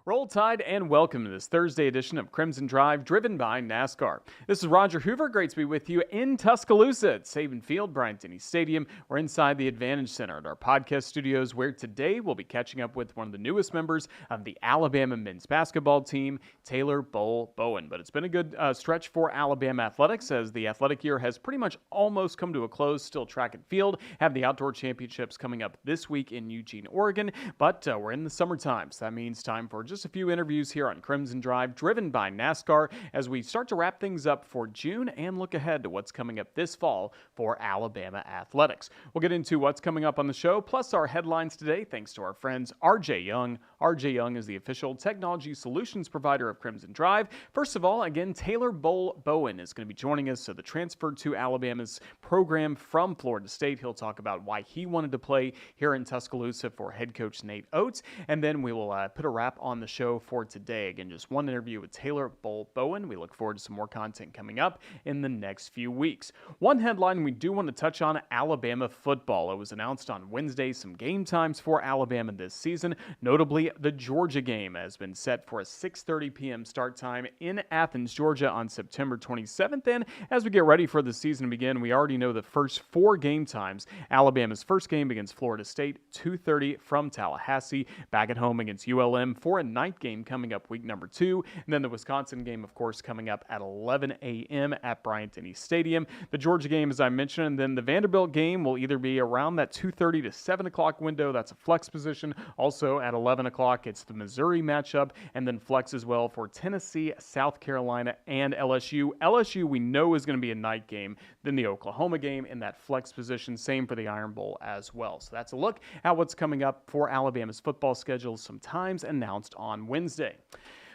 Roll Tide and welcome to this Thursday edition of Crimson Drive, driven by NASCAR. This is Roger Hoover. Great to be with you in Tuscaloosa at Saban Field, Bryant-Denny Stadium. We're inside the Advantage Center at our podcast studios, where today we'll be catching up with one of the newest members of the Alabama men's basketball team, Taylor Bowen. But it's been a good stretch for Alabama athletics, as the athletic year has pretty much almost come to a close. Still track and field, have the outdoor championships coming up this week in Eugene, Oregon. But we're in the summertime, so that means time for just a few interviews here on Crimson Drive, driven by NASCAR, as we start to wrap things up for June and look ahead to what's coming up this fall for Alabama athletics. We'll get into what's coming up on the show, plus our headlines today, thanks to our friends RJ Young. RJ Young is the official technology solutions provider of Crimson Drive. First of all, again, Taylor Bowen is going to be joining us, so the transfer to Alabama's program from Florida State. He'll talk about why he wanted to play here in Tuscaloosa for head coach Nate Oates, and then we will put a wrap on the show for today. Again, just one interview with Taylor Bowen. We look forward to some more content coming up in the next few weeks. One headline we do want to touch on: Alabama football. It was announced on Wednesday some game times for Alabama this season. Notably, the Georgia game has been set for a 6:30 p.m. start time in Athens, Georgia on September 27th. And as we get ready for the season to begin, we already know the first four game times. Alabama's first game against Florida State, 2:30 from Tallahassee. Back at home against ULM for a night game coming up week number 2. And then the Wisconsin game, of course, coming up at 11 a.m. at Bryant-Denny Stadium. The Georgia game, as I mentioned, and then the Vanderbilt game will either be around that 2:30 to 7 o'clock window. That's a flex position. Also at 11 o'clock, it's the Missouri matchup, and then flex as well for Tennessee, South Carolina, and LSU. LSU we know is going to be a night game. Then the Oklahoma game in that flex position. Same for the Iron Bowl as well. So that's a look at what's coming up for Alabama's football schedule, some times announced on Wednesday.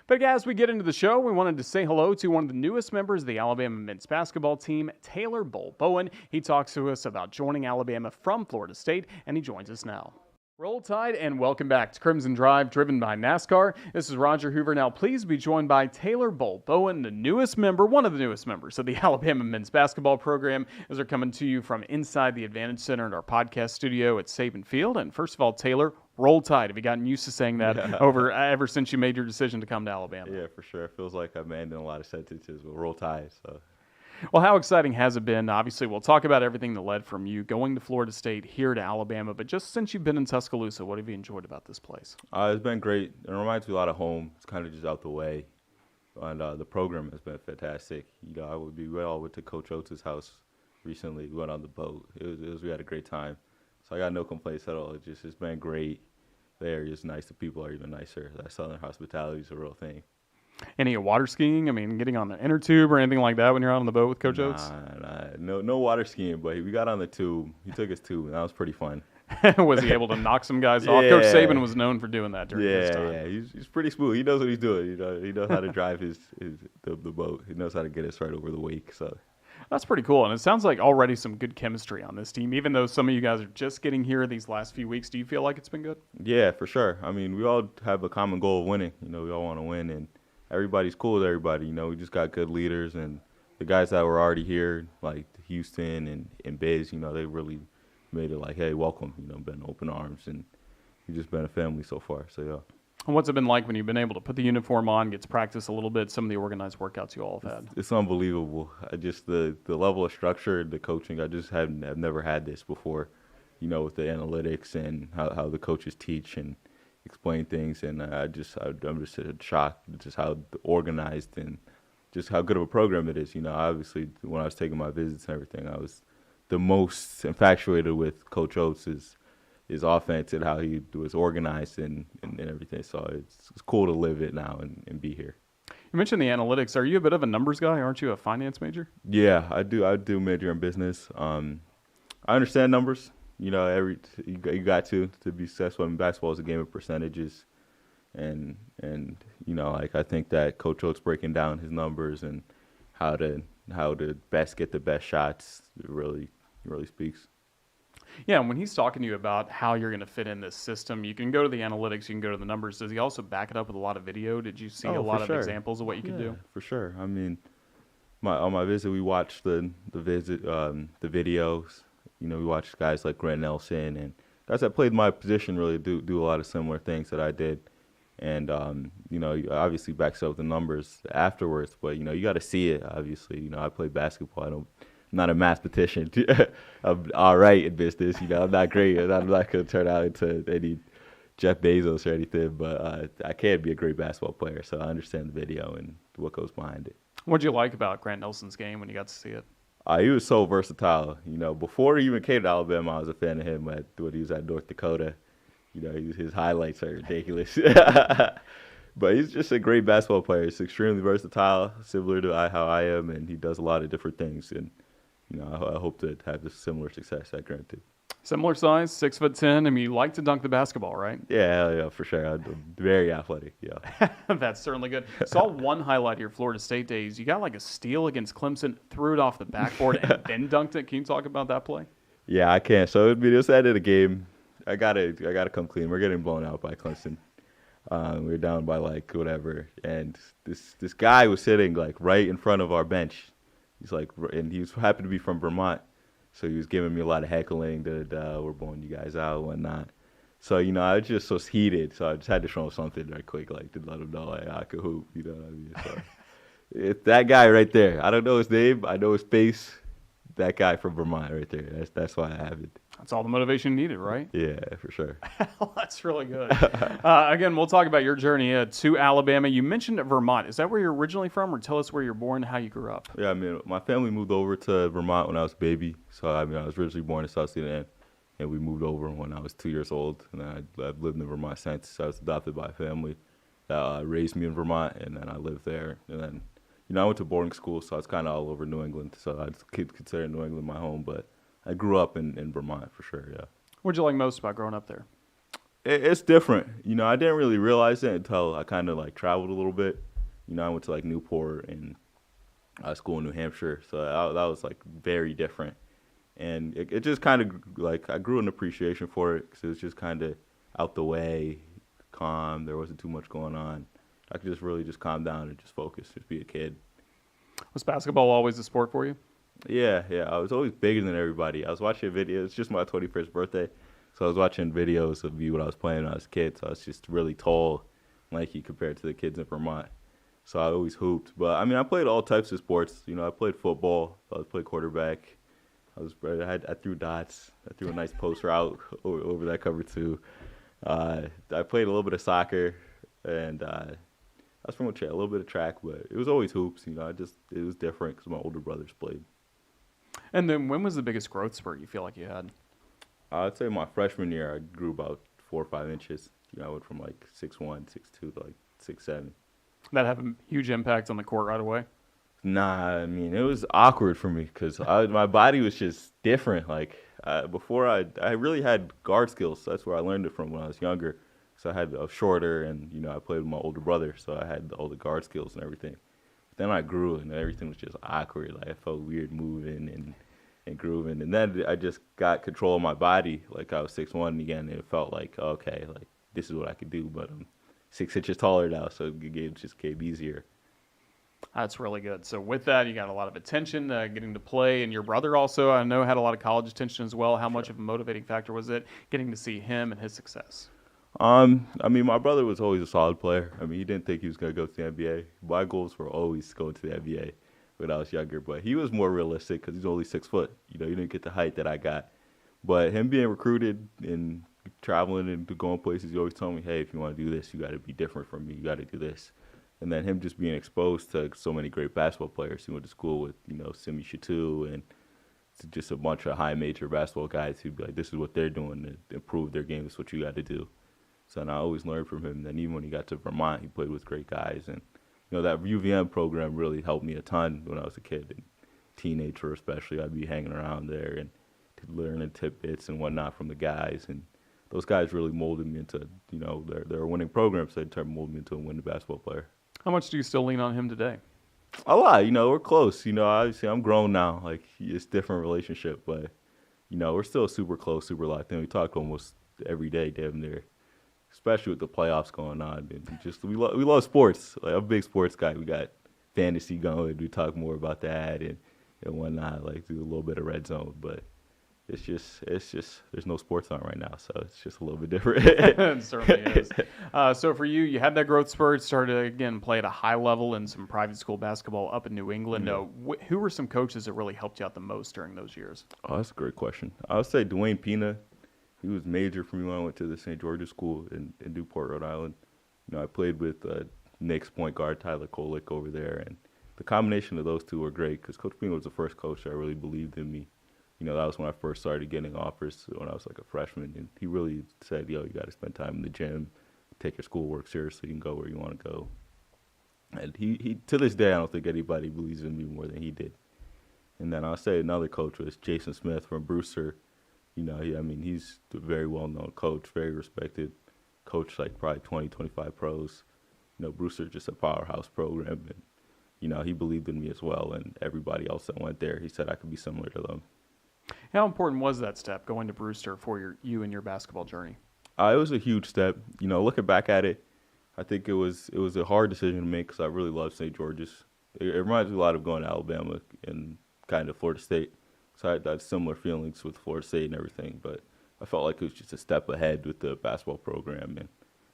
But as we get into the show, we wanted to say hello to one of the newest members of the Alabama men's basketball team, Taylor Bowen. He talks to us about joining Alabama from Florida State, and he joins us now. Roll Tide and welcome back to Crimson Drive, driven by NASCAR. This is Roger Hoover. Now, please be joined by Taylor Bowen, the newest member, one of the newest members of the Alabama men's basketball program, as they're coming to you from inside the Advantage Center at our podcast studio at Saban Field. And first of all, Taylor, Roll Tide. Have you gotten used to saying that ever since you made your decision to come to Alabama? Yeah, for sure. It feels like I'm ending a lot of sentences with Roll Tide. So. Well, how exciting has it been? Obviously, we'll talk about everything that led from you going to Florida State here to Alabama, but just since you've been in Tuscaloosa, what have you enjoyed about this place? It's been great. It reminds me a lot of home. It's kind of just out the way. And the program has been fantastic. You know, we all went to Coach Oates' house recently. We went on the boat. We had a great time. So I got no complaints at all. It's been great there. It's nice. The people are even nicer. That Southern hospitality is a real thing. Any water skiing? I mean, getting on the inner tube or anything like that when you're out on the boat with Coach Oates? No water skiing, but we got on the tube. He took us tube, and that was pretty fun. Was he able to knock some guys off? Coach Saban was known for doing that during his time. Yeah, he's pretty smooth. He knows what he's doing. He knows how to drive the boat. He knows how to get us right over the wake. So that's pretty cool. And it sounds like already some good chemistry on this team. Even though some of you guys are just getting here these last few weeks, do you feel like it's been good? Yeah, for sure. I mean, we all have a common goal of winning. You know, we all want to win, and everybody's cool with everybody. You know, we just got good leaders, and the guys that were already here, like Houston and Biz, you know, they really made it like, hey, welcome. You know, been open arms, and we've just been a family so far. So, yeah. And what's it been like when you've been able to put the uniform on, get to practice a little bit, some of the organized workouts you all have had? It's unbelievable. The level of structure, the coaching, I've never had this before, you know, with the analytics and how the coaches teach and explain things, and I'm just shocked just how organized and just how good of a program it is. You know, obviously when I was taking my visits and everything, I was the most infatuated with Coach Oates' his offense and how he was organized and everything. So it's cool to live it now and be here. You mentioned the analytics. Are you a bit of a numbers guy? Aren't you a finance major? Yeah, I do major in business. I understand numbers. You know, you got to be successful in basketball is a game of percentages, and you know, like I think that Coach Oates breaking down his numbers and how to best get the best shots really speaks. Yeah, and when he's talking to you about how you're going to fit in this system, you can go to the analytics, you can go to the numbers. Does he also back it up with a lot of video? Did you see a lot of examples of what you could do? For sure. I mean, on my visit, we watched the videos. You know, we watched guys like Grant Nelson and guys that played my position really do a lot of similar things that I did. And, you obviously backs up the numbers afterwards, but, you got to see it, obviously. I play basketball. I'm not a mathematician. I'm all right in business. I'm not great. I'm not going to turn out into any Jeff Bezos or anything, but I can be a great basketball player. So I understand the video and what goes behind it. What did you like about Grant Nelson's game when you got to see it? He was so versatile. Before he even came to Alabama, I was a fan of him when he was at North Dakota. His highlights are ridiculous. But he's just a great basketball player. He's extremely versatile, similar to how I am, and he does a lot of different things. And, I hope to have this similar success at Grant too. Similar size, 6'10". I mean, you like to dunk the basketball, right? Yeah, for sure. I'm very athletic, yeah. That's certainly good. Saw one highlight of your Florida State days. You got like a steal against Clemson, threw it off the backboard, and then dunked it. Can you talk about that play? Yeah, I can. So it was the end of the game. I gotta come clean. We're getting blown out by Clemson. We were down by whatever, and this guy was sitting right in front of our bench. And he happened to be from Vermont, so he was giving me a lot of heckling that we're blowing you guys out and whatnot. So I was just so heated, so I just had to show him something right quick, to let him know I could hoop. You know what I mean? So it's that guy right there. I don't know his name. I know his face. That guy from Vermont right there. That's why I have it. That's all the motivation needed, right? Yeah, for sure. That's really good. Again, we'll talk about your journey to Alabama. You mentioned Vermont. Is that where you're originally from, or tell us where you're born and how you grew up? Yeah, my family moved over to Vermont when I was a baby. So, I was originally born in South Sudan, and we moved over when I was 2 years old. And then I've lived in Vermont since. So I was adopted by a family that raised me in Vermont, and then I lived there. And then, I went to boarding school, so I was kind of all over New England. So I consider New England my home, but I grew up in Vermont for sure, yeah. What did you like most about growing up there? It's different. I didn't really realize it until I kind of traveled a little bit. I went to Newport and school in New Hampshire, so that was very different. And it just kind of I grew an appreciation for it because it was just kind of out the way, calm. There wasn't too much going on. I could just really just calm down and just focus, just be a kid. Was basketball always a sport for you? Yeah. I was always bigger than everybody. I was watching videos. It's just my 21st birthday. So I was watching videos of me when I was playing when I was a kid. So I was just really tall, lanky compared to the kids in Vermont. So I always hooped. But, I played all types of sports. I played football. I played quarterback. I threw dots. I threw a nice post route over that cover two. I played a little bit of soccer. And that's pretty much it. A little bit of track. But it was always hoops. It was different because my older brothers played. And then when was the biggest growth spurt you feel like you had? I'd say my freshman year, I grew about 4 or 5 inches. I went from 6'1", 6'2", to 6'7". That have a huge impact on the court right away? Nah, it was awkward for me because my body was just different. Before I really had guard skills. That's where I learned it from when I was younger. So I had a shorter and, I played with my older brother. So I had all the guard skills and everything. Then I grew and everything was just awkward. I felt weird moving and grooving. And then I just got control of my body. I was 6'1" again, and it felt okay, this is what I could do. But I'm 6 inches taller now, so the game just came easier. That's really good. So with that, you got a lot of attention, getting to play. And your brother also, I know, had a lot of college attention as well. How much of a motivating factor was it getting to see him and his success? My brother was always a solid player. He didn't think he was going to go to the NBA. My goals were always to go to the NBA when I was younger, but he was more realistic because he's only 6 foot. He didn't get the height that I got. But him being recruited and traveling and going places, he always told me, hey, if you want to do this, you got to be different from me. You got to do this. And then him just being exposed to so many great basketball players. He went to school with, Simi Shatu and just a bunch of high major basketball guys who'd be like, this is what they're doing to improve their game. This is what you got to do. So I always learned from him. Then even when he got to Vermont, he played with great guys. And, that UVM program really helped me a ton when I was a kid. And teenager especially, I'd be hanging around there and learning tidbits and whatnot from the guys. And those guys really molded me into, they're a winning program, so they molded me into a winning basketball player. How much do you still lean on him today? A lot. We're close. Obviously I'm grown now. It's a different relationship. But, we're still super close, super locked in. We talk almost every day, damn near. Especially with the playoffs going on, and we love sports. I'm a big sports guy. We got fantasy going. We talk more about that and whatnot. Do a little bit of red zone, but it's just there's no sports on right now, so it's just a little bit different. It certainly is. So for you, you had that growth spurt, started to, again, play at a high level in some private school basketball up in New England. Yeah. Who were some coaches that really helped you out the most during those years? Oh, that's a great question. I would say Dwayne Pina. He was major for me when I went to the St. George's School in Newport, Rhode Island. I played with Knicks point guard Tyler Kolek over there, and the combination of those two were great because Coach Pina was the first coach that really believed in me. That was when I first started getting offers when I was like a freshman, and he really said, "Yo, you got to spend time in the gym, take your schoolwork seriously, and go where you want to go." And he to this day, I don't think anybody believes in me more than he did. And then I'll say another coach was Jason Smith from Brewster. He's a very well-known coach, very respected coach, like probably 20, 25 pros. Brewster's just a powerhouse program, and he believed in me as well, and everybody else that went there, he said I could be similar to them. How important was that step, going to Brewster, for you and your basketball journey? It was a huge step. Looking back at it, I think it was a hard decision to make because I really love St. George's. It reminds me a lot of going to Alabama and kind of Florida State. So I had similar feelings with Florida State and everything, but I felt like it was just a step ahead with the basketball program. And,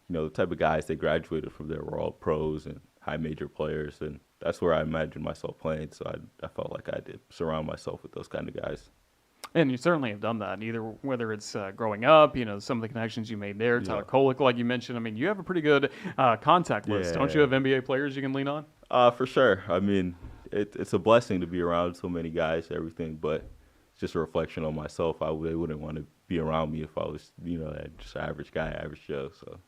the type of guys that graduated from there were all pros and high major players, and that's where I imagined myself playing. So I felt like I had to surround myself with those kind of guys. And you certainly have done that, whether it's growing up, some of the connections you made there, Tyler Kolek, like you mentioned. You have a pretty good contact list. Don't you have NBA players you can lean on? For sure. It's a blessing to be around so many guys, everything, but it's just a reflection on myself. They wouldn't want to be around me if I was, just an average guy, average Joe. So.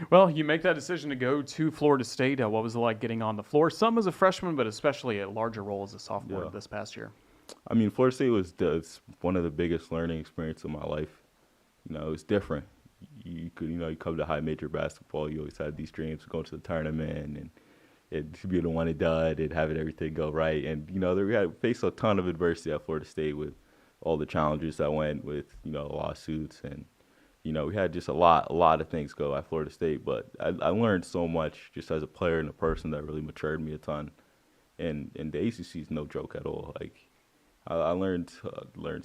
Well, you make that decision to go to Florida State. What was it like getting on the floor? Some as a freshman, but especially a larger role as a sophomore this past year. Florida State was one of the biggest learning experiences of my life. It was different. You come to high major basketball, you always had these dreams of going to the tournament and to be the one and done and having everything go right. And, we had faced a ton of adversity at Florida State with all the challenges that went with, lawsuits. And, we had just a lot of things go at Florida State. But I learned so much just as a player and a person that really matured me a ton. And the ACC is no joke at all. I learned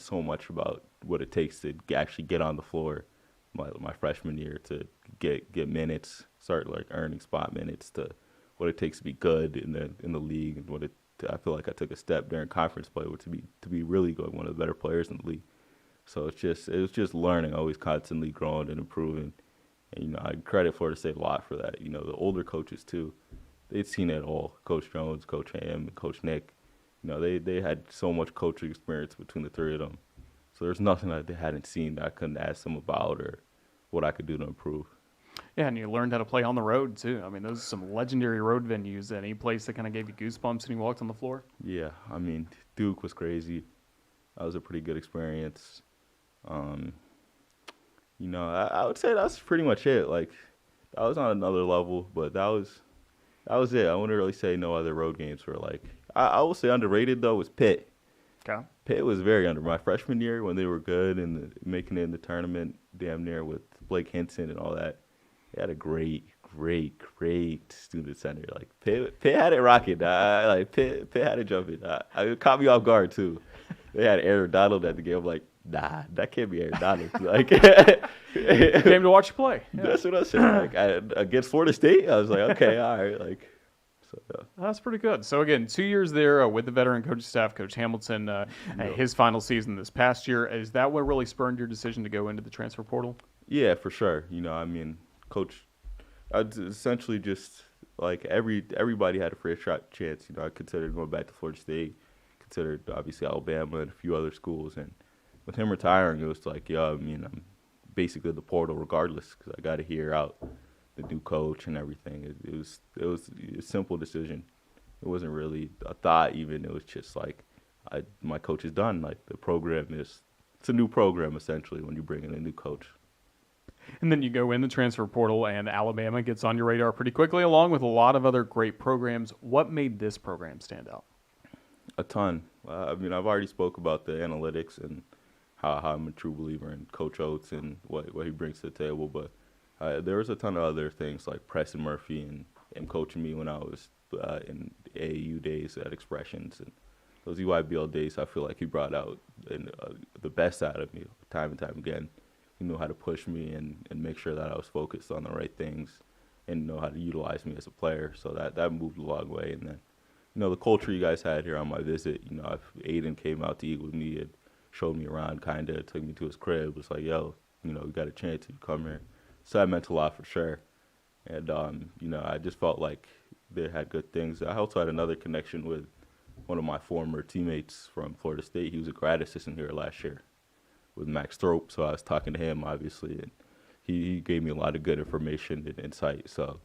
so much about what it takes to actually get on the floor my freshman year, to get minutes, start earning spot minutes, to what it takes to be good in the league, and I feel like I took a step during conference play to be really good, one of the better players in the league. So it was just learning, always constantly growing and improving. And I credit Florida State a lot for that. The older coaches too, they'd seen it all. Coach Jones, Coach Ham, and Coach Nick. They had so much coaching experience between the three of them. So there's nothing that they hadn't seen that I couldn't ask them about or what I could do to improve. Yeah, and you learned how to play on the road, too. Those are some legendary road venues. Any place that kind of gave you goosebumps when you walked on the floor? Yeah, Duke was crazy. That was a pretty good experience. I would say that's pretty much it. I was on another level, but that was it. I wouldn't really say no other road games were I will say underrated, though, was Pitt. Okay. Pitt was very under. My freshman year, when they were good and making it in the tournament damn near with Blake Hinson and all that, they had a great student center. Pitt had it rocking. Pitt had it jumping. It caught me off guard, too. They had Aaron Donald at the game. I'm like, nah, that can't be Aaron Donald. Came to watch you play. Yeah. That's what I said. Against Florida State, I was like, okay, all right. So, yeah. That's pretty good. So, again, 2 years there with the veteran coaching staff, Coach Hamilton, his final season this past year. Is that what really spurred your decision to go into the transfer portal? Yeah, for sure. Coach, essentially just everybody had a fair shot chance. I considered going back to Florida State, considered obviously Alabama and a few other schools. And with him retiring, it was I'm basically the portal regardless because I got to hear out the new coach and everything. It was a simple decision. It wasn't really a thought even. It was just my coach is done. The program it's a new program essentially when you bring in a new coach. And then you go in the transfer portal, and Alabama gets on your radar pretty quickly, along with a lot of other great programs. What made this program stand out? A ton. I've already spoke about the analytics and how I'm a true believer in Coach Oates and what he brings to the table, but there was a ton of other things like Preston Murphy and coaching me when I was in AAU days at Expressions, and those EYBL days, I feel like he brought out the best out of me time and time again. He knew how to push me and make sure that I was focused on the right things and know how to utilize me as a player. So that moved a long way. And then, the culture you guys had here on my visit, if Aiden came out to eat with me and showed me around, kind of took me to his crib, was like, yo, we got a chance to come here. So that meant a lot for sure. And, I just felt like they had good things. I also had another connection with one of my former teammates from Florida State. He was a grad assistant here last year with Max Thrope. So I was talking to him, obviously, and he gave me a lot of good information and insight. So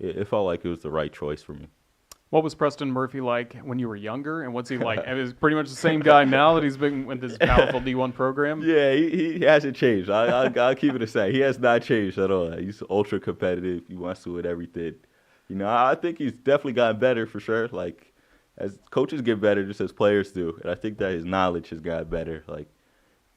it felt like it was the right choice for me. What was Preston Murphy like when you were younger, and what's he like? I mean, is pretty much the same guy now that he's been with this powerful D1 program? Yeah, he hasn't changed. I'll keep it a say. He has not changed at all. He's ultra competitive. He wants to win everything. I think he's definitely gotten better for sure. Like, as coaches get better, just as players do. And I think that his knowledge has gotten better. Like,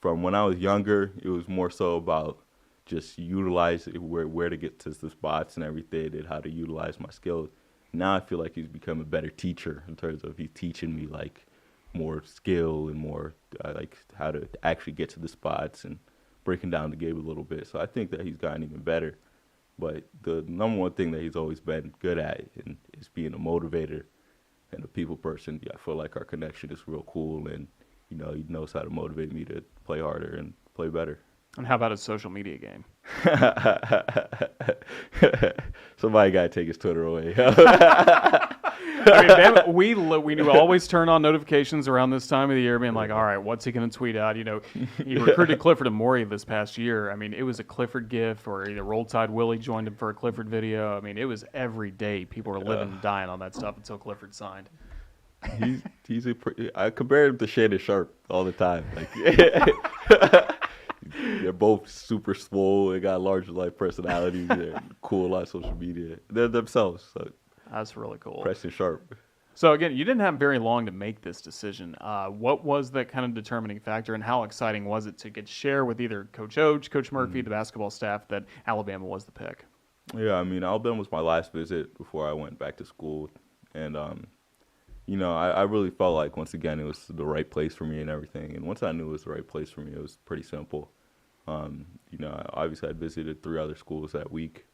from when I was younger, it was more so about just utilize where to get to the spots and everything and how to utilize my skills. Now I feel like he's become a better teacher in terms of he's teaching me like more skill and more like how to actually get to the spots and breaking down the game a little bit. So I think that he's gotten even better. But the number one thing that he's always been good at is being a motivator and a people person. Yeah, I feel like our connection is real cool, and he knows how to motivate me to play harder and play better. And how about his social media game? Somebody got to take his Twitter away. I mean, we knew always turn on notifications around this time of the year, being like, all right, what's he going to tweet out? He recruited Clifford Amore this past year. I mean, it was a Clifford gif, or either Roll Tide Willie joined him for a Clifford video. I mean, it was every day people were living and dying on that stuff until Clifford signed. I compare him to Shannon Sharp all the time. Like, they're both super swole. They got larger life personalities. They're cool on social media. They're themselves. So. That's really cool. Preston Sharp. So again, you didn't have very long to make this decision. What was the kind of determining factor, and how exciting was it to get share with either Coach Oach, Coach Murphy, the basketball staff, that Alabama was the pick? Yeah, I mean, Alabama was my last visit before I went back to school, and I really felt like once again it was the right place for me and everything. And once I knew it was the right place for me, it was pretty simple. Obviously I visited 3 other schools that week,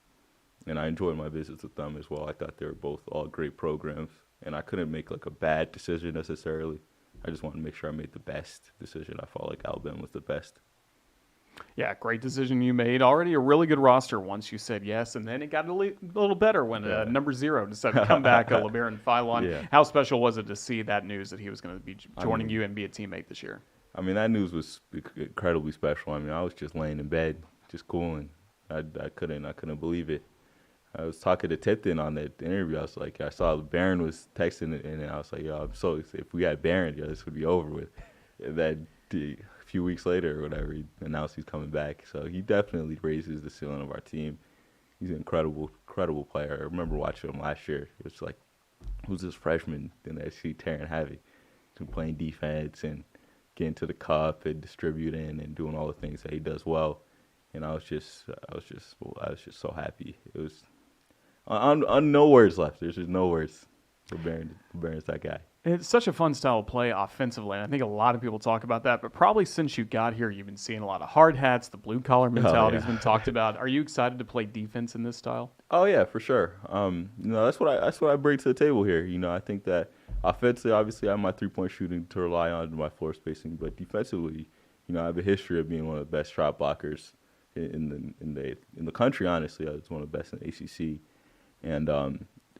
and I enjoyed my visits with them as well. I thought they were both all great programs, and I couldn't make like a bad decision necessarily. I just wanted to make sure I made the best decision. I felt like Alabama was the best. Yeah, great decision you made. Already a really good roster once you said yes, and then it got a little better when number 0 decided to come back, LeBaron Philon. Yeah. How special was it to see that news that he was going to be joining you and be a teammate this year? I mean, that news was incredibly special. I mean, I was just laying in bed, just cooling. I couldn't believe it. I was talking to Tipton on that interview. I was like, I saw Barron was texting it, and I was like, yo, I'm so excited. If we had Barron, this would be over with. And then a few weeks later or whatever, he announced he's coming back. So he definitely raises the ceiling of our team. He's an incredible player. I remember watching him last year. It was like, who's this freshman in the SEC tearing heavy, playing defense and getting to the cup and distributing and doing all the things that he does well. And I was just so happy. It was on no words left. There's just no words. LeBaron's that guy. It's such a fun style of play offensively, and I think a lot of people talk about that, but probably since you got here, you've been seeing a lot of hard hats, the blue-collar mentality has been talked about. Are you excited to play defense in this style? Oh, yeah, for sure. That's what I bring to the table here. I think that offensively, obviously, I have my three-point shooting to rely on, my floor spacing, but defensively, I have a history of being one of the best shot blockers in the country, honestly. I was one of the best in the ACC, and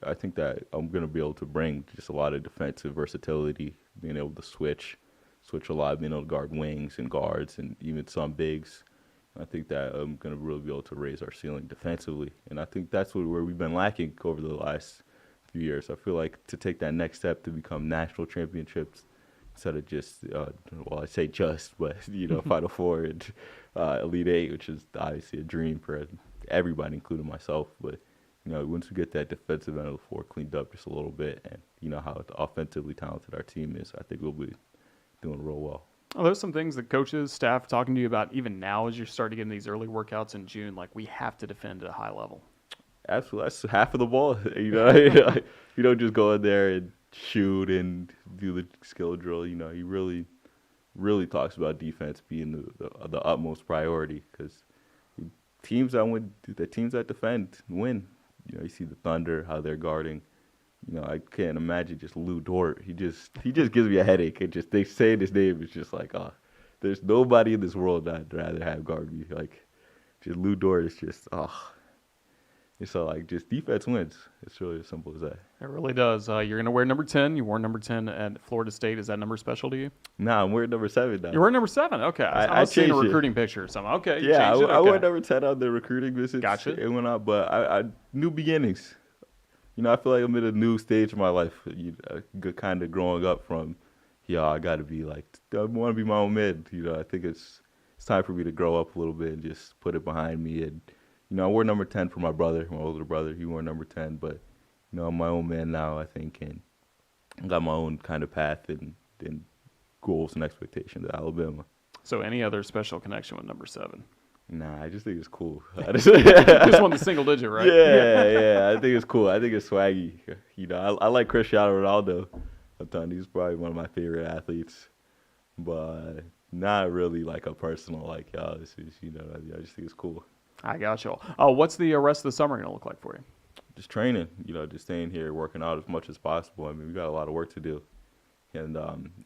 I think that I'm going to be able to bring just a lot of defensive versatility, being able to switch a lot, being able to guard wings and guards and even some bigs. I think that I'm going to really be able to raise our ceiling defensively. And I think that's where we've been lacking over the last few years. I feel like to take that next step to become national championships instead of just, I say just, but, Final Four and Elite Eight, which is obviously a dream for everybody, including myself. But once we get that defensive end of the floor cleaned up just a little bit and how offensively talented our team is, I think we'll be doing real well. Oh, there's some things that coaches, staff talking to you about even now as you're starting getting these early workouts in June, like we have to defend at a high level. Absolutely. That's half of the ball. You don't just go in there and shoot and do the skill drill. You know, he really talks about defense being the utmost priority because the teams that defend win. You know, you see the Thunder, how they're guarding. You know, I can't imagine just Lou Dort. He just gives me a headache. They say his name, it's just like, oh, there's nobody in this world that I'd rather have guard me. Like, just Lou Dort is just, oh. And so, like, just defense wins. It's really as simple as that. It really does. You're going to wear number 10. You wore number 10 at Florida State. Is that number special to you? Nah, I'm wearing number 7 now. You're wearing number 7? Okay. I was seeing a recruiting picture or something. Okay. Yeah, okay. I wore number 10 on the recruiting visit. Gotcha. It went out, but I new beginnings. You know, I feel like I'm in a new stage of my life. Kind of growing up from, I got to be like, I want to be my own man. You know, I think it's time for me to grow up a little bit and just put it behind me. And, you know, I wore number 10 for my brother, my older brother. He wore number 10, but, you know, I'm my own man now, I think, and I got my own kind of path and goals and expectations at Alabama. So any other special connection with number 7? Nah, I just think it's cool. Just won the single digit, right? Yeah. I think it's cool. I think it's swaggy. You know, I like Cristiano Ronaldo. I'm telling you, he's probably one of my favorite athletes, but not really like a personal like, this is, you know, I just think it's cool. I got you. What's the rest of the summer going to look like for you? Just training, you know, just staying here, working out as much as possible. I mean, we got a lot of work to do, and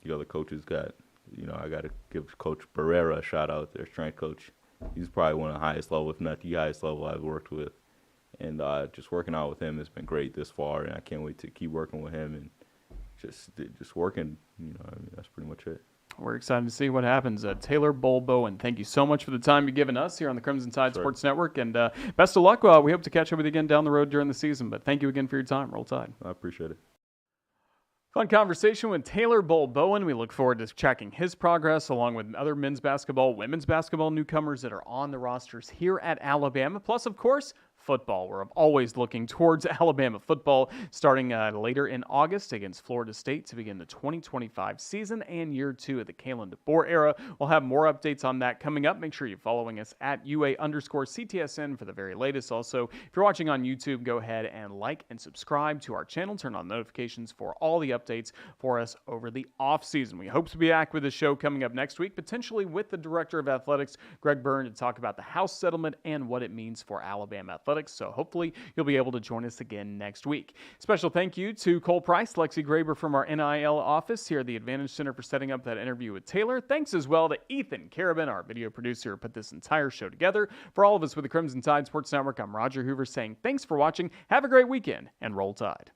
you know, the coaches got, you know, I got to give Coach Barrera a shout out, their strength coach. He's probably one of the highest level, if not the highest level I've worked with. And just working out with him has been great this far, and I can't wait to keep working with him and just working. You know, I mean, that's pretty much it. We're excited to see what happens. Taylor Bowen, thank you so much for the time you've given us here on the Crimson Tide Sports Network, and best of luck. We hope to catch up with you again down the road during the season, but thank you again for your time. Roll Tide. I appreciate it. Fun conversation with Taylor Bowen. We look forward to tracking his progress along with other men's basketball, women's basketball newcomers that are on the rosters here at Alabama. Plus, of course, football. We're always looking towards Alabama football starting later in August against Florida State to begin the 2025 season and year 2 of the Kalen DeBoer era. We'll have more updates on that coming up. Make sure you're following us at UA_CTSN for the very latest. Also, if you're watching on YouTube, go ahead and like and subscribe to our channel. Turn on notifications for all the updates for us over the off season. We hope to be back with a show coming up next week, potentially with the Director of Athletics, Greg Byrne, to talk about the House settlement and what it means for Alabama athletics. So hopefully you'll be able to join us again next week. Special thank you to Cole Price, Lexi Graber from our NIL office here at the Advantage Center for setting up that interview with Taylor. Thanks as well to Ethan Carabin, our video producer, who put this entire show together. For all of us with the Crimson Tide Sports Network, I'm Roger Hoover saying thanks for watching. Have a great weekend and Roll Tide.